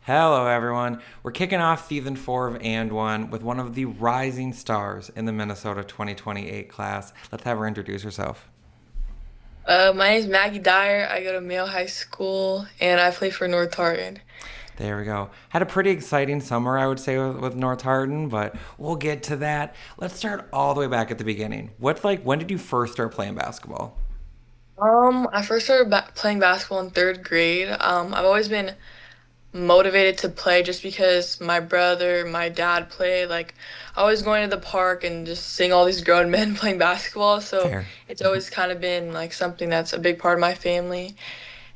Hello, everyone. We're kicking off season 4 of And One with one of the rising stars in the Minnesota 2028 class. Let's have her introduce herself. My name's Maggie Dyer. I go to Mayo High School and I play for North Tartan. There we go. Had a pretty exciting summer, I would say, with North Tartan, but we'll get to that. Let's start all the way back at the beginning. When did you first start playing basketball? I first started playing basketball in third grade. I've always been motivated to play just because my brother, my dad play. Like, always going to the park and just seeing all these grown men playing basketball. So Fair. it's always kind of been like something that's a big part of my family.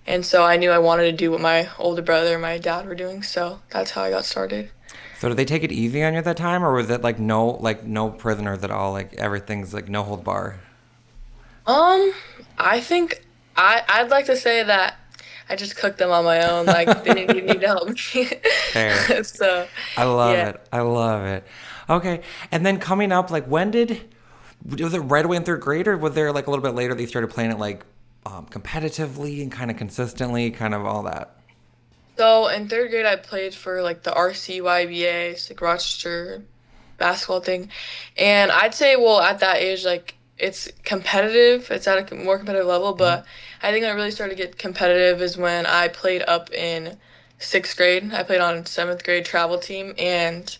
And so I knew I wanted to do what my older brother and my dad were doing. So that's how I got started. So did they take it easy on you at that time, or was it no prisoners at all? Like everything's like no hold bar? Um, I think I'd like to say that I just cooked them on my own. Like they didn't even need to help me. Fair. So, I love yeah. it. I love it. Okay. And then coming up, like was it right away in third grade, or was there like a little bit later that you started playing it like competitively and kind of consistently, kind of all that? So in third grade, I played for like the RCYBA, it's like Rochester basketball thing, and I'd say, well, at that age, like it's competitive. It's at a more competitive level, Mhm. but I think when it really started to get competitive is when I played up in sixth grade. I played on seventh grade travel team, and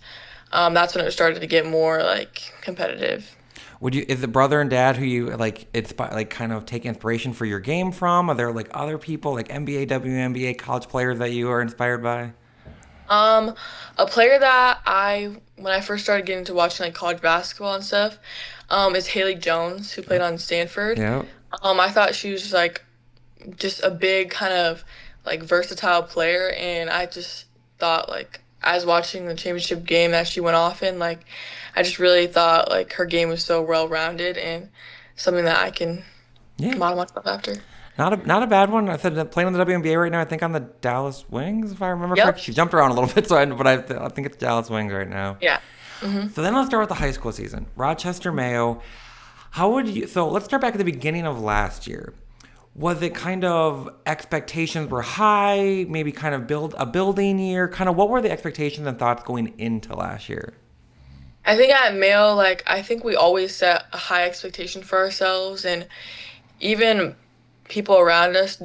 that's when it started to get more like competitive. Is the brother and dad who you like, like kind of take inspiration for your game from? Are there like other people like NBA, WNBA college players that you are inspired by? Um, a player that when I first started getting to watching like college basketball and stuff, is Haley Jones, who played Yep. on Stanford. Yep. I thought she was like just a big kind of like versatile player, and I just thought like I was watching the championship game that she went off in, like I just really thought like her game was so well rounded and something that I can Yeah. model myself after. Not a bad one. I said playing in the WNBA right now. I think on the Dallas Wings, if I remember correctly. Yep. She jumped around a little bit, I think it's Dallas Wings right now. Yeah. Hmm. So then let's start with the high school season. Rochester, Mayo. How would you? So let's start back at the beginning of last year. Was it kind of expectations were high? Maybe kind of building year. Kind of what were the expectations and thoughts going into last year? I think at Mayo, like I think we always set a high expectation for ourselves, and even people around us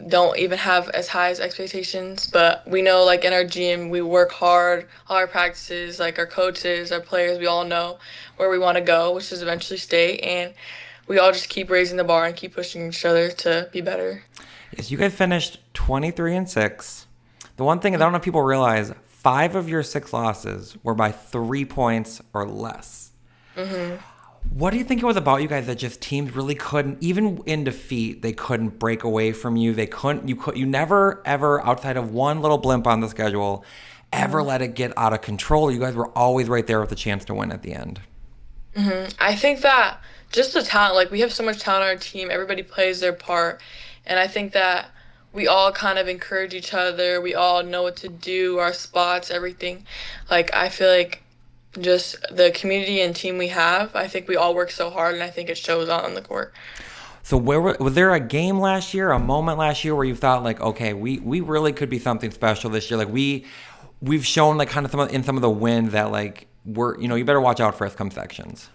don't even have as high as expectations. But we know, like in our gym, we work hard, all our practices, like our coaches, our players, we all know where we want to go, which is eventually state, and we all just keep raising the bar and keep pushing each other to be better. Yes, you guys finished 23-6. The one thing I don't know if people realize, five of your six losses were by 3 points or less. Hmm. What do you think it was about you guys that just teams really couldn't, even in defeat, they couldn't break away from you? You never ever, outside of one little blimp on the schedule, ever let it get out of control. You guys were always right there with a chance to win at the end. I think that just the talent, like we have so much talent on our team, everybody plays their part. And I think that we all kind of encourage each other. We all know what to do, our spots, everything. Like I feel like just the community and team we have, I think we all work so hard and I think it shows on the court. So was there a game last year, a moment last year where you thought like, okay, we really could be something special this year? Like we've shown like kind of in some of the wins that like you better watch out for us come sections.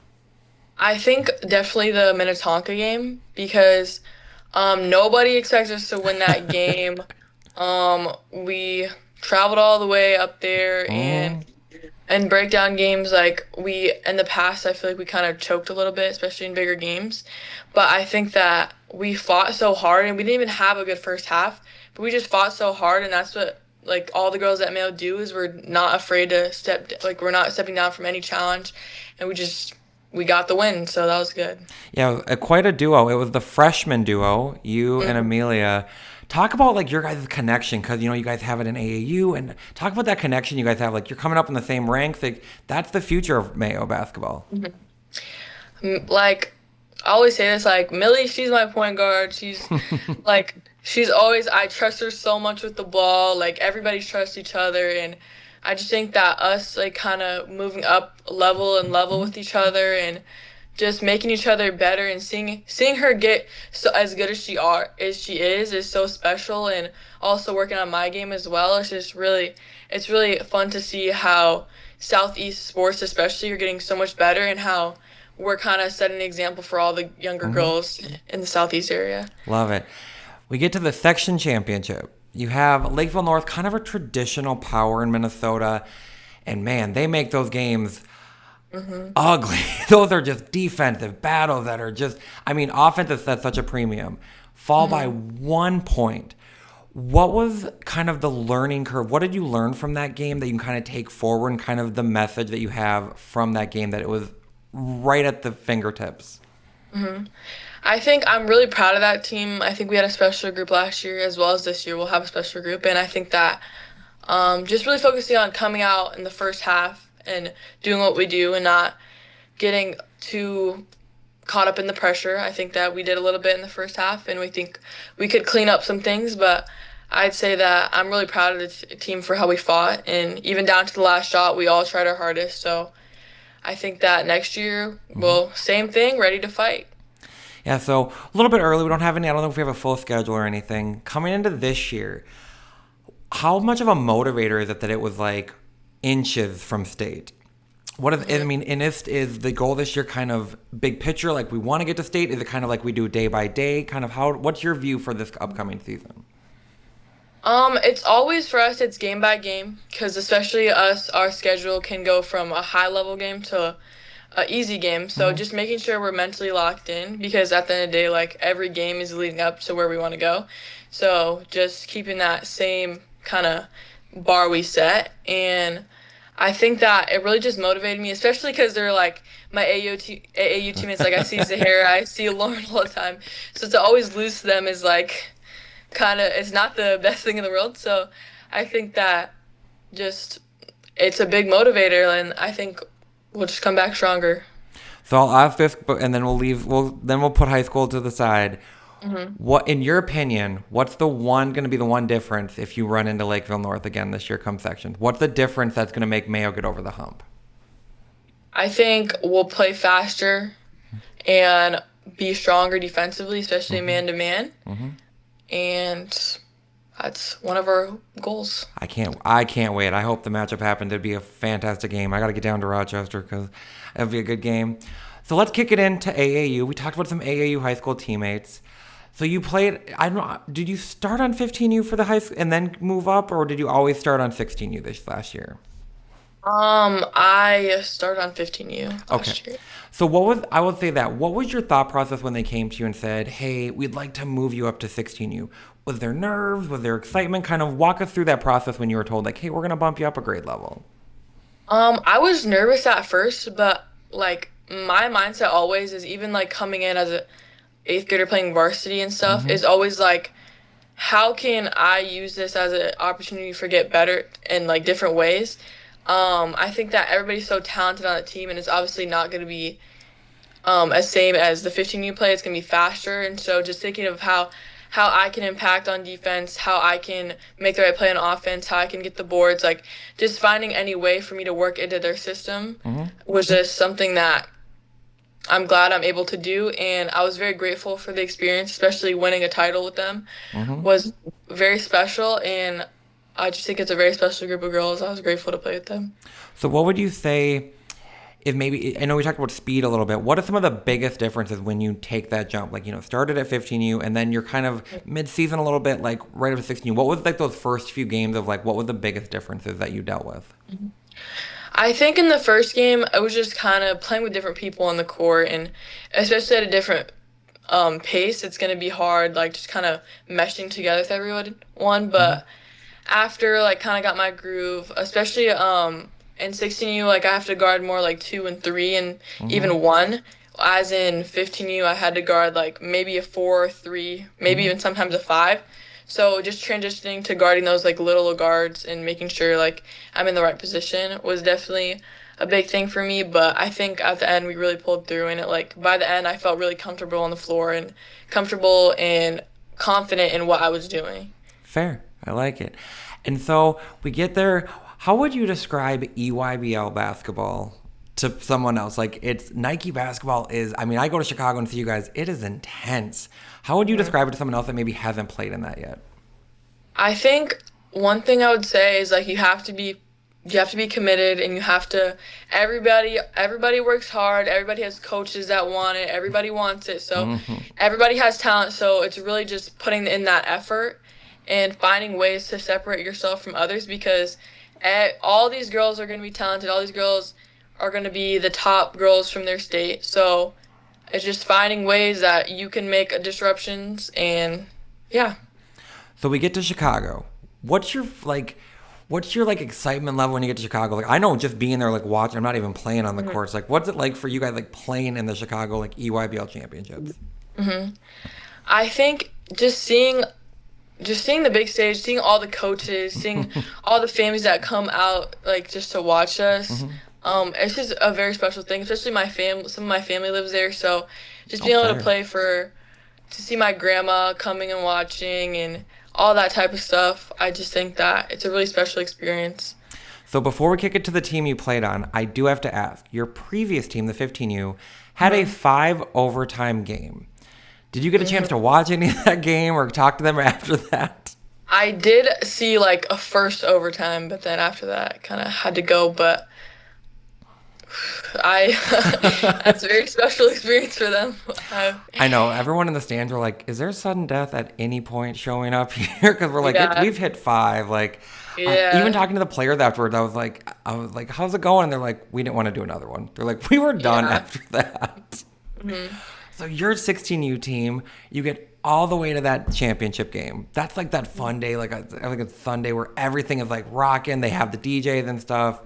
I think definitely the Minnetonka game because nobody expects us to win that game. We traveled all the way up there Mm. and breakdown games, like we in the past, I feel like we kind of choked a little bit, especially in bigger games. But I think that we fought so hard and we didn't even have a good first half, but we just fought so hard, and that's what like all the girls at Mayo do is we're not afraid to like we're not stepping down from any challenge, and we got the win, so that was good. Yeah, quite a duo. It was the freshman duo, you and Mhm. Amelia. Talk about like your guys' connection because you guys have it in AAU, and talk about that connection you guys have. Like you're coming up in the same ranks. Like that's the future of Mayo basketball. Like I always say this, like Millie, she's my point guard. Like she's always I trust her so much with the ball. Like everybody trusts each other, and I just think that us like kind of moving up level and level with each other and just making each other better and seeing her get so as good as she is so special, and also working on my game as well. It's really fun to see how Southeast sports especially are getting so much better, and how we're kind of setting an example for all the younger Mm-hmm. girls in the Southeast area. Love it. We get to the section championship. You have Lakeville North, kind of a traditional power in Minnesota. And man, they make those games Hmm. ugly. Those are just defensive battles that are just, I mean, offense is at such a premium. Fall by Hmm. 1 point. What was kind of the learning curve? What did you learn from that game that you can kind of take forward, and kind of the message that you have from that game that it was right at the fingertips? Hmm. I think I'm really proud of that team. I think we had a special group last year as well as this year. We'll have a special group, and I think that just really focusing on coming out in the first half and doing what we do and not getting too caught up in the pressure. I think that we did a little bit in the first half, and we think we could clean up some things, but I'd say that I'm really proud of the team for how we fought, and even down to the last shot, we all tried our hardest. So I think that next year, well, same thing, ready to fight. Yeah, so a little bit early. We don't have any, I don't know if we have a full schedule or anything. Coming into this year, how much of a motivator is it that it was like inches from state? What is, I Mhm. mean, and is the goal this year kind of big picture, like we want to get to state? Is it kind of like we do day by day? Kind of how, what's your view for this upcoming season? It's always for us, it's game by game, because especially us, our schedule can go from a high level game to a easy game. So Hmm. just making sure we're mentally locked in, because at the end of the day, like every game is leading up to where we want to go. So just keeping that same kind of bar we set. And I think that it really just motivated me, especially because they're like my AAU teammates. Like I see Zahara, I see Lauren all the time. So to always lose to them is like kind of, it's not the best thing in the world. So I think that just it's a big motivator, and I think we'll just come back stronger. So I'll ask this, and then we'll leave. We'll put high school to the side. Hmm. What, in your opinion, what's the one going to be the one difference if you run into Lakeville North again this year come sections? What's the difference that's going to make Mayo get over the hump? I think we'll play faster and be stronger defensively, especially Hmm. man to man, Hmm. and that's one of our goals. I can't wait. I hope the matchup happens. It'd be a fantastic game. I got to get down to Rochester because it'd be a good game. So let's kick it into AAU. We talked about some AAU high school teammates. So you played. I don't know. Did you start on 15U for the high school and then move up, or did you always start on 16U this last year? I started on 15U Okay. last year. So what was, I would say that, what was your thought process when they came to you and said, "Hey, we'd like to move you up to 16U"? Was there nerves? Was there excitement? Kind of walk us through that process when you were told like, "Hey, we're going to bump you up a grade level." I was nervous at first, but like my mindset always is, even like coming in as a eighth grader playing varsity and stuff, Mhm. is always like, how can I use this as an opportunity for get better in like different ways? I think that everybody's so talented on the team, and it's obviously not going to be as same as the 15U play. It's gonna be faster, and so just thinking of how I can impact on defense, how I can make the right play on offense, how I can get the boards, like just finding any way for me to work into their system Mhm. was just something that I'm glad I'm able to do, and I was very grateful for the experience, especially winning a title with them Mhm. was very special, and I just think it's a very special group of girls. I was grateful to play with them. So what would you say if maybe, I know we talked about speed a little bit. What are some of the biggest differences when you take that jump? Like, started at 15U and then you're kind of mid-season a little bit, like right up to 16U. What was like those first few games of like what were the biggest differences that you dealt with? I think in the first game, I was just kind of playing with different people on the court, and especially at a different pace, it's going to be hard, like just kind of meshing together with everyone. Mhm. But after like kind of got my groove, especially in 16U, like I have to guard more like two and three and Mhm. even one. As in 15U, I had to guard like maybe a four or three, maybe Mhm. even sometimes a five. So just transitioning to guarding those like little guards and making sure like I'm in the right position was definitely a big thing for me. But I think at the end we really pulled through, and it like by the end I felt really comfortable on the floor and comfortable and confident in what I was doing. Fair. I like it. And so we get there. How would you describe EYBL basketball to someone else. Like it's Nike basketball is. I mean, I go to Chicago and see you guys. It is intense. How would you describe it to someone else that maybe hasn't played in that yet? I think one thing I would say is like you have to be committed and you have to everybody works hard, everybody has coaches that want it, everybody wants it. So everybody has talent, so it's really just putting in that effort and finding ways to separate yourself from others because all these girls are going to be talented, all these girls are going to be the top girls from their state. So it's just finding ways that you can make disruptions and yeah. So we get to Chicago. What's your like? What's your like excitement level when you get to Chicago? Like I know just being there, like watching. I'm not even playing on the courts. Like what's it like for you guys, like playing in the Chicago like EYBL championships? I think just seeing the big stage, seeing all the coaches, seeing all the families that come out like just to watch us. It's just a very special thing, especially my family. Some of my family lives there, so just Oh, being able to fair. play to see my grandma coming and watching and all that type of stuff. I just think that it's a really special experience. So before we kick it to the team you played on, I do have to ask. Your previous team, the 15U, had a 5 overtime game. Did you get a chance to watch any of that game or talk to them after that? I did see like a first overtime, but then after that, I kind of had to go. But I that's a very special experience for them. I know everyone in the stands were like, "Is there sudden death at any point showing up here?" Because we're like, Yeah, we've hit 5." Like, even yeah, talking to the players afterwards, I was like, "How's it going?" And they're like, "We didn't want to do another one." They're like, "We were done yeah. after that." So your 16U team, you get all the way to that championship game. That's like that fun day, like like a Sunday where everything is like rocking. They have the DJs and stuff.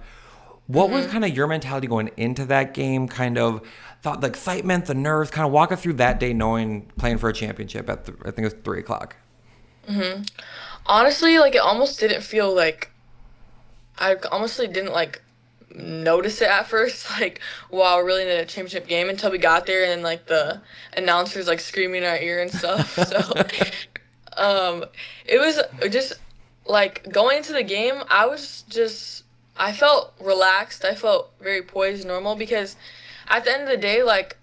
What was kind of your mentality going into that game? Kind of thought the excitement, the nerves. Kind of walk us through that day, knowing playing for a championship at I think it was 3 o'clock. Honestly, like it almost didn't feel like I honestly didn't like notice it at first, like wow, we're really in a championship game until we got there and then like the announcers like screaming in our ear and stuff. So um it was just like going into the game, I felt relaxed. I felt very poised, normal because at the end of the day, like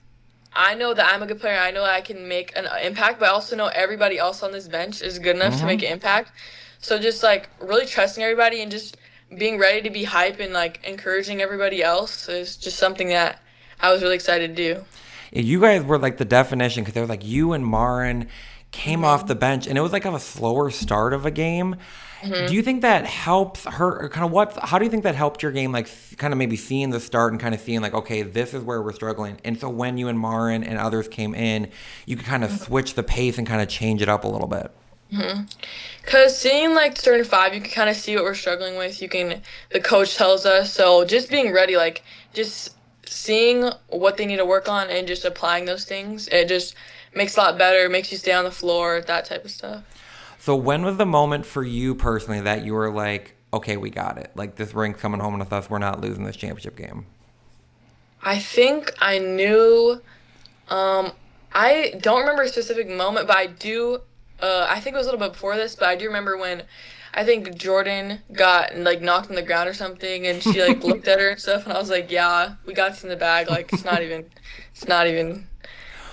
I know that I'm a good player. I know I can make an impact, but I also know everybody else on this bench is good enough to make an impact. So just like really trusting everybody and just being ready to be hype and like encouraging everybody else is just something that I was really excited to do. Yeah, you guys were like the definition because there was like you and Marin came off the bench and it was like a slower start of a game. Do you think that helps her? Or kind of what? How do you think that helped your game? Like, kind of maybe seeing the start and kind of seeing like, okay, this is where we're struggling. And so when you and Marin and others came in, you could kind of switch the pace and kind of change it up a little bit. Cause seeing like starting five, you can kind of see what we're struggling with. The coach tells us. So just being ready, like just seeing what they need to work on and just applying those things, it just makes a lot better. Makes you stay on the floor, that type of stuff. So when was the moment for you personally that you were like, okay, we got it. Like this ring's coming home with us. We're not losing this championship game. I think I knew. Um, I don't remember a specific moment, but I do. I think it was a little bit before this, but I do remember when I think Jordan got like knocked on the ground or something, and she like looked at her and stuff, and I was like, "Yeah, we got this in the bag. Like it's not even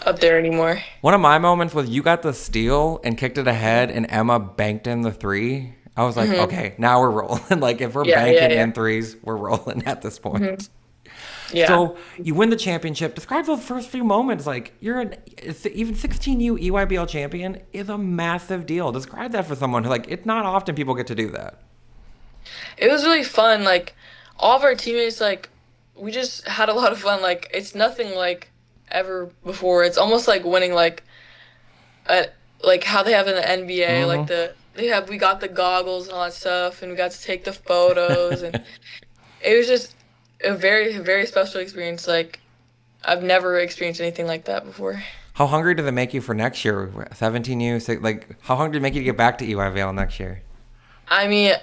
up there anymore." One of my moments was you got the steal and kicked it ahead, and Emma banked in the three. I was like, okay, now we're rolling. Like if we're Yeah, yeah, banking yeah. in threes, we're rolling at this point. Yeah. So you win the championship. Describe those first few moments. Like even 16U EYBL champion is a massive deal. Describe that for someone who like it's not often people get to do that. It was really fun. Like all of our teammates, like we just had a lot of fun. Like it's nothing like ever before. It's almost like winning a like how they have in the NBA. Like we got the goggles and all that stuff, and we got to take the photos, and it was just a very very special experience. Like I've never experienced anything like that before. How hungry did it make you for next year? 17U, like how hungry did it make you to get back to EYBL next year? I mean,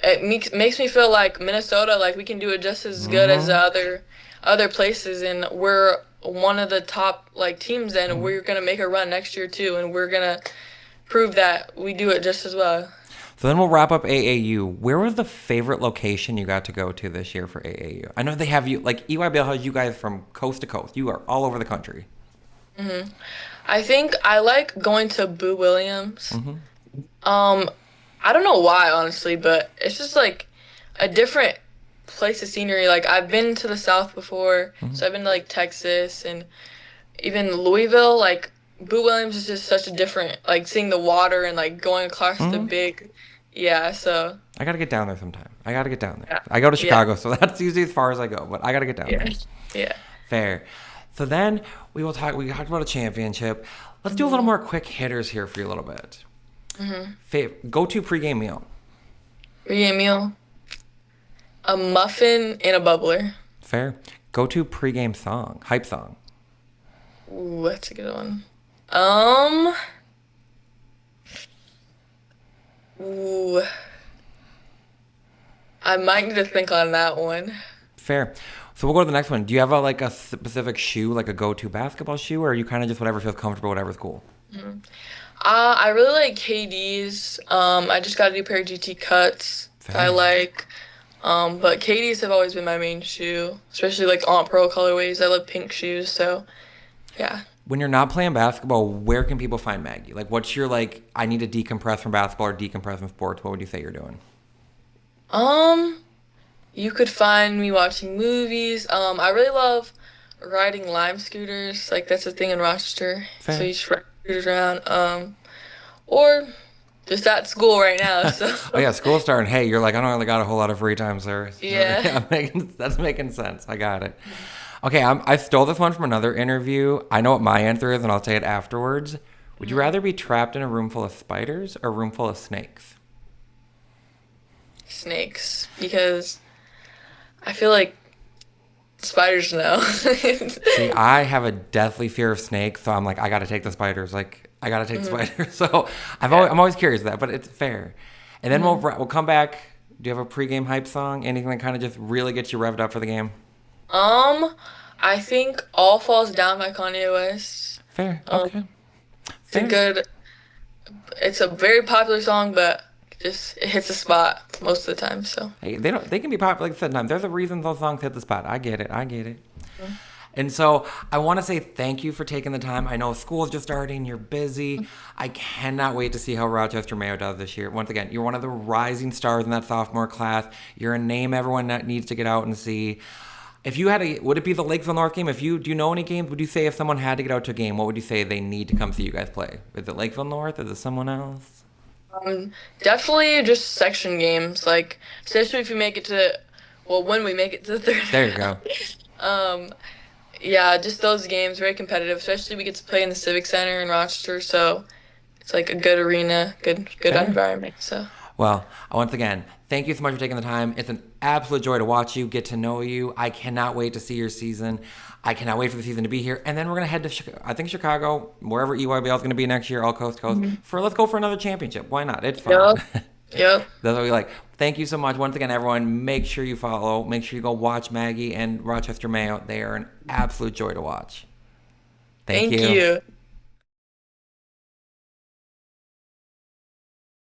it makes me feel like Minnesota, like we can do it just as good as the other places, and we're one of the top like teams, and we're gonna make a run next year too, and we're gonna prove that we do it just as well. So then we'll wrap up AAU. Where was the favorite location you got to go to this year for AAU? I know they have you, like EYBL has you guys from coast to coast. You are all over the country. I think I like going to Boo Williams. Hmm. Um, I don't know why, honestly, but it's just like a different place of scenery. Like I've been to the South before, Hmm. so I've been to like Texas and even Louisville. Like Boo Williams is just such a different, like seeing the water and like going across the Hmm. big, yeah. So I got to get down there sometime. I got to get down there. yeah, I go to yeah, Chicago, so that's usually as far as I go, but I got to get down yeah, there. yeah. Fair. So then we will talk. We talked about a championship. Let's do a little hmm more quick hitters here for you a little bit. hmm Go to pregame meal. Pregame meal, a muffin and a bubbler. Fair. Go to pregame song. Hype song. Ooh, that's a good one. Um, ooh, I might need to think on that one. Fair. So we'll go to the next one. Do you have a specific shoe, like a go-to basketball shoe, or are you kind of just whatever feels comfortable, whatever's cool? Mhm. I really like KD's. I just got a new pair of GT cuts that I Fair. like. But KD's have always been my main shoe, especially like on pro colorways. I love pink shoes, so yeah. When you're not playing basketball, where can people find Maggie? Like, what's your I need to decompress from basketball or decompress from sports? What would you say you're doing? Um, you could find me watching movies. I really love riding Lime scooters. Like that's a thing in Rochester. So Fair. you just ride scooters around. Or just at school right now. So Oh yeah, school's starting. Hey, you're like, I don't really got a whole lot of free time, sir. yeah. Yeah, that's making sense. I got it. Okay, I stole this one from another interview. I know what my answer is, and I'll say it afterwards. Would you Mhm. rather be trapped in a room full of spiders or a room full of snakes? Snakes because I feel like spiders know. See, I have a deathly fear of snakes, so I'm like, I gotta take the spiders. Like, I gotta take the Mhm. spiders. So Yeah. I'm always curious of that, but it's fair. And then hmm we'll come back. Do you have a pregame hype song? Anything that kind of just really gets you revved up for the game? Um, I think All Falls Down by Kanye West. Fair. Um, Okay. it's a Fair. good, it's a very popular song, but just it hits a spot most of the time. So, Hey, they don't. They can be popular. Like I said, no, there's a reason those songs hit the spot. I get it. I get it. Mhm. And so I want to say thank you for taking the time. I know school's just starting. You're busy. I cannot wait to see how Rochester Mayo does this year. Once again, you're one of the rising stars in that sophomore class. You're a name everyone that needs to get out and see. If you had would it be the Lakeville North game? Do you know any games? Would you say if someone had to get out to a game, what would you say they need to come see you guys play? Is it Lakeville North? Is it someone else? um, definitely just section games, like especially if you make it to, well, when we make it to the third There you round. go. Um, yeah, just those games, very competitive. Especially we get to play in the Civic Center in Rochester, so it's like a good arena, good Fair. environment. So. Well, once again, thank you so much for taking the time. It's an absolute joy to watch you, get to know you. I cannot wait to see your season. I cannot wait for the season to be here. And then we're going to head to, I think, Chicago, wherever EYBL is going to be next year, all coast to coast, Mhm. let's go for another championship. Why not? It's fun. Yep. Yep. That's what we like. Thank you so much. Once again, everyone, make sure you follow. Make sure you go watch Maggie and Rochester Mayo. They are an absolute joy to watch. Thank Thank you. you.